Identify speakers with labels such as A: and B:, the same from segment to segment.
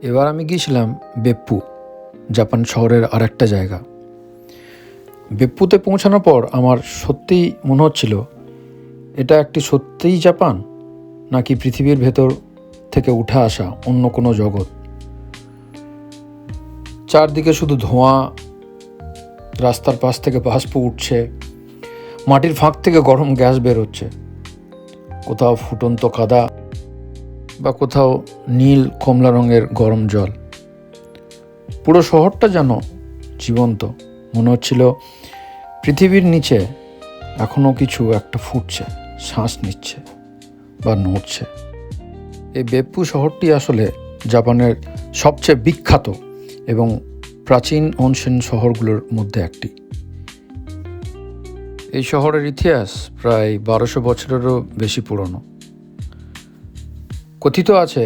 A: এবার আমি গিয়েছিলাম বেপ্পু, জাপান শহরের আরেকটা জায়গা। বেপ্পুতে পৌঁছানোর পর আমার সত্যিই মনে হচ্ছিল এটা একটি সত্যিই জাপান, নাকি পৃথিবীর ভেতর থেকে উঠে আসা অন্য কোনো জগৎ। চারদিকে শুধু ধোঁয়া, রাস্তার পাশ থেকে বাষ্প উঠছে, মাটির ফাঁক থেকে গরম গ্যাস বের হচ্ছে, কোথাও ফুটন্ত কাদা বা কোথাও নীল কমলা রঙের গরম জল। পুরো শহরটা যেন জীবন্ত, মনে হচ্ছিল পৃথিবীর নিচে এখনও কিছু একটা ফুটছে, শ্বাস নিচ্ছে বা নড়ছে। এই বেপ্পু শহরটি আসলে জাপানের সবচেয়ে বিখ্যাত এবং প্রাচীন অনসেন শহরগুলোর মধ্যে একটি। এই শহরের ইতিহাস প্রায় 1200 বছরেরও বেশি পুরনো। কথিত আছে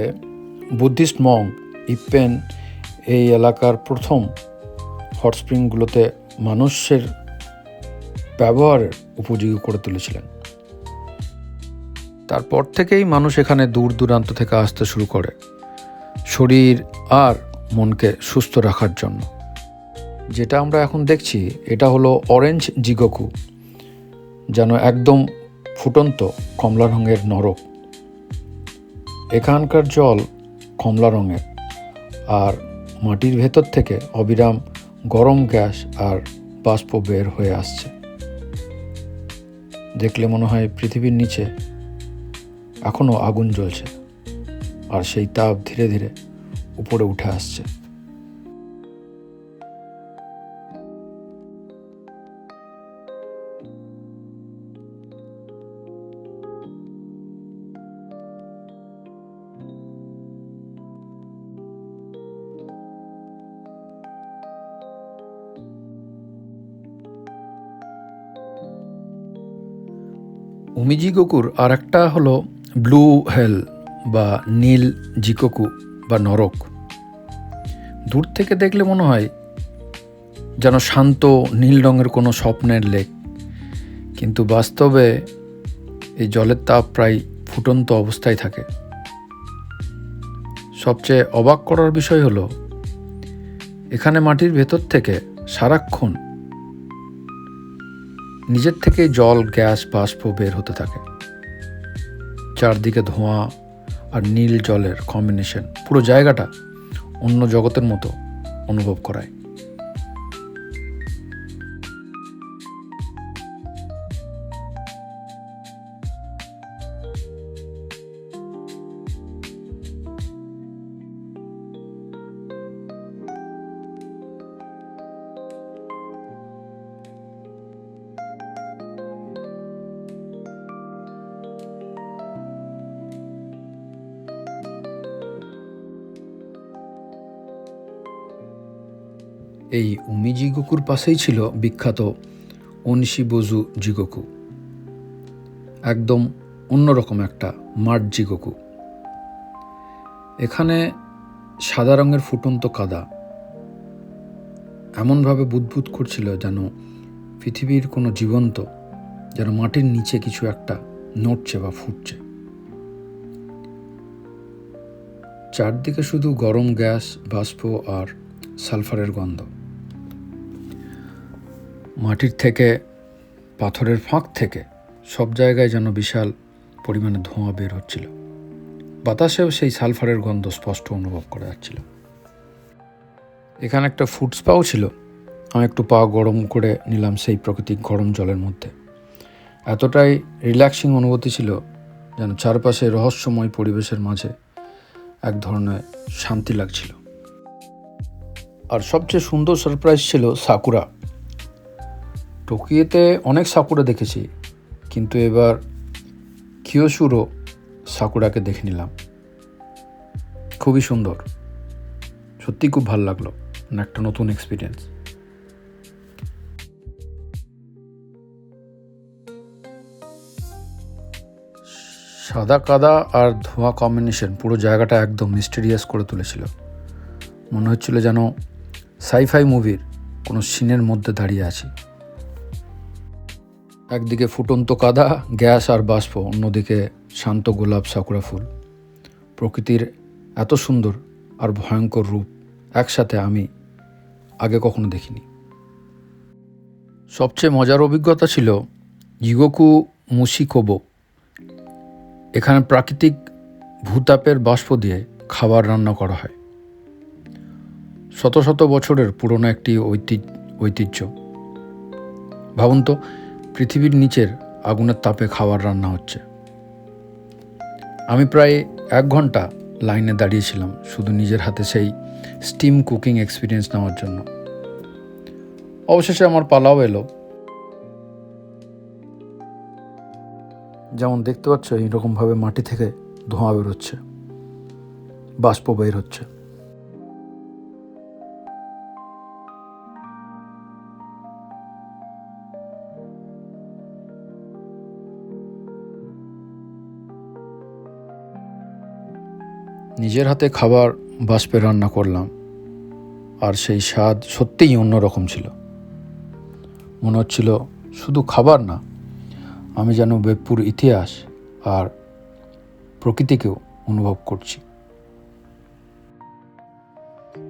A: বুদ্ধিস্ট মঙ্ক ইপ্পেন এই এলাকার প্রথম হট স্প্রিংগুলোতে মানুষের ব্যবহারের উপযোগী করে তুলেছিলেন। তারপর থেকেই মানুষ এখানে দূর দূরান্ত থেকে আসতে শুরু করে শরীর আর মনকে সুস্থ রাখার জন্য। যেটা আমরা এখন দেখছি এটা হলো অরেঞ্জ জিগোকু, যেন একদম ফুটন্ত কমলা রঙের নরক। এখানকার জল কমলা রঙের, আর মাটির ভেতর থেকে অবিরাম গরম গ্যাস আর বাষ্প বের হয়ে আসছে। দেখলে মনে হয় পৃথিবীর নিচে এখনও আগুন জ্বলছে, আর সেই তাপ ধীরে ধীরে উপরে উঠে আসছে। উমিজিগোকুর আর একটা হলো ব্লু হেল বা নীল জিকোকু বা নরক। দূর থেকে দেখলে মনে হয় যেন শান্ত নীল রঙের কোনো স্বপ্নের লেক, কিন্তু বাস্তবে এই জলের তাপ প্রায় ফুটন্ত অবস্থায় থাকে। সবচেয়ে অবাক করার বিষয় হলো এখানে মাটির ভেতর থেকে সারাক্ষণ নিজের থেকে জল, গ্যাস, বাষ্প বের হতে থাকে। চারদিকে ধোঁয়া আর নীল জলের কম্বিনেশন পুরো জায়গাটা অন্য জগতের মতো অনুভব করায়। এই উমিজিগোকুর পাশেই ছিল বিখ্যাত ওনিশিবোজু জিগোকু, একদম অন্যরকম একটা মাড জিগোকু। এখানে সাদা রঙের ফুটন্ত কাদা এমনভাবে বুদবুদ করছিল যেন পৃথিবীর কোনো জীবন্ত, যেন মাটির নিচে কিছু একটা নড়ছে বা ফুটছে। চারদিকে শুধু গরম গ্যাস, বাষ্প আর সালফারের গন্ধ। মাটির থেকে, পাথরের ফাঁক থেকে সব জায়গায় যেন বিশাল পরিমাণে ধোঁয়া বের হচ্ছিল। বাতাসেও সেই সালফারের গন্ধ স্পষ্ট অনুভব করা যাচ্ছিল। এখানে একটা ফুড স্পাও ছিল। আমি একটু পা গরম করে নিলাম সেই প্রাকৃতিক গরম জলের মধ্যে। এতটাই রিল্যাক্সিং অনুভূতি ছিল যেন চারপাশে রহস্যময় পরিবেশের মাঝে এক ধরনের শান্তি লাগছিল। আর সবচেয়ে সুন্দর সারপ্রাইজ ছিল সাকুরা। টোকিওতে অনেক সাকুরা দেখেছি, কিন্তু এবার কিয়োশুরও সাকুরাকে দেখে নিলাম। খুবই সুন্দর, সত্যি খুব ভালো লাগলো, একটা নতুন এক্সপিরিয়েন্স। সাদা কাদা আর ধোঁয়া কম্বিনেশন পুরো জায়গাটা একদম মিস্টেরিয়াস করে তুলেছিল। মনে হচ্ছিল যেন সাইফাই মুভির কোনো সিনের মধ্যে দাঁড়িয়ে আছি। একদিকে ফুটন্ত কাদা, গ্যাস আর বাষ্প, অন্যদিকে শান্ত গোলাপ, সাকুরা ফুল। প্রকৃতির এত সুন্দর আর ভয়ঙ্কর রূপ একসাথে আমি আগে কখনো দেখিনি। সবচেয়ে মজার অভিজ্ঞতা ছিল জিগোকু মুশিকোবো। এখানে প্রাকৃতিক ভূতাপের বাষ্প দিয়ে খাবার রান্না করা হয়। শত শত বছরের পুরনো একটি ঐতিহ্য। ভাবুন তো, পৃথিবীর নিচের আগুনের তাপে খাবার রান্না হচ্ছে। আমি প্রায় 1 ঘন্টা লাইনে দাঁড়িয়েছিলাম শুধু নিজের হাতে সেই স্টিম কুকিং এক্সপিরিয়েন্স নেওয়ার জন্য। অবশেষে আমার পালাও এলো। যেমন দেখতে পাচ্ছ, এইরকমভাবে মাটি থেকে ধোঁয়া বেরোচ্ছে, বাষ্প বের হচ্ছে। নিজের হাতে খাবার বাষ্পে রান্না করলাম, আর সেই স্বাদ সত্যিই অন্যরকম ছিল। মনে হচ্ছিল শুধু খাবার না, আমি যেন বেপ্পুর ইতিহাস আর প্রকৃতিকেও অনুভব করছি।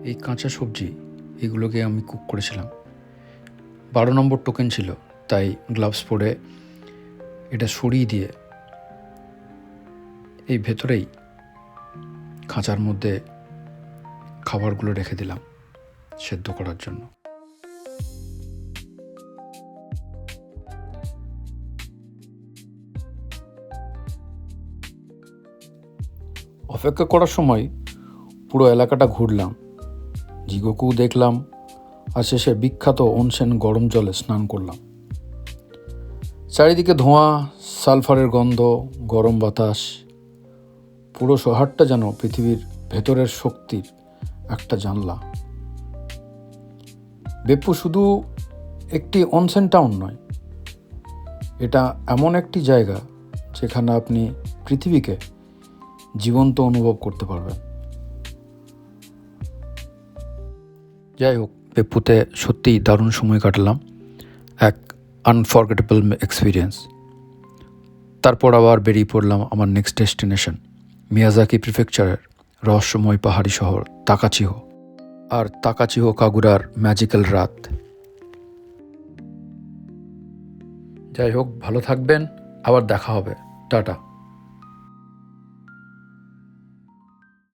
A: এই কাঁচা সবজি এগুলোকে আমি কুক করেছিলাম। 12 নম্বর টোকেন ছিল, তাই গ্লাভস পরে এটা সরিয়ে দিয়ে এই ভেতরেই খাঁচার মধ্যে খাবারগুলো রেখে দিলাম সেদ্ধ করার জন্য। অপেক্ষা করার সময় পুরো এলাকাটা ঘুরলাম, জিগোকু দেখলাম, আর শেষে বিখ্যাত অনসেন গরম জলে স্নান করলাম। চারিদিকে ধোঁয়া, সালফারের গন্ধ, গরম বাতাস। পুরো শহরটা যেন পৃথিবীর ভেতরের শক্তির একটা জানলা। বেপ্পু শুধু একটি অনসেন টাউন নয়, এটা এমন একটি জায়গা যেখানে আপনি পৃথিবীকে জীবন্ত অনুভব করতে পারবেন। যাই হোক, বেপ্পুতে সত্যিই দারুণ সময় কাটালাম, এক আনফরগেটেবল এক্সপিরিয়েন্স। তারপর আবার বেরিয়ে পড়লাম আমার নেক্সট ডেস্টিনেশন, মিয়াজাকি প্রিফেকচারের রহস্যময় পাহাড়ি শহর তাকাচিহো, আর তাকাচিহো কাগুরার ম্যাজিক্যাল রাত। যাই হোক, ভালো থাকবেন, আবার দেখা হবে, টাটা।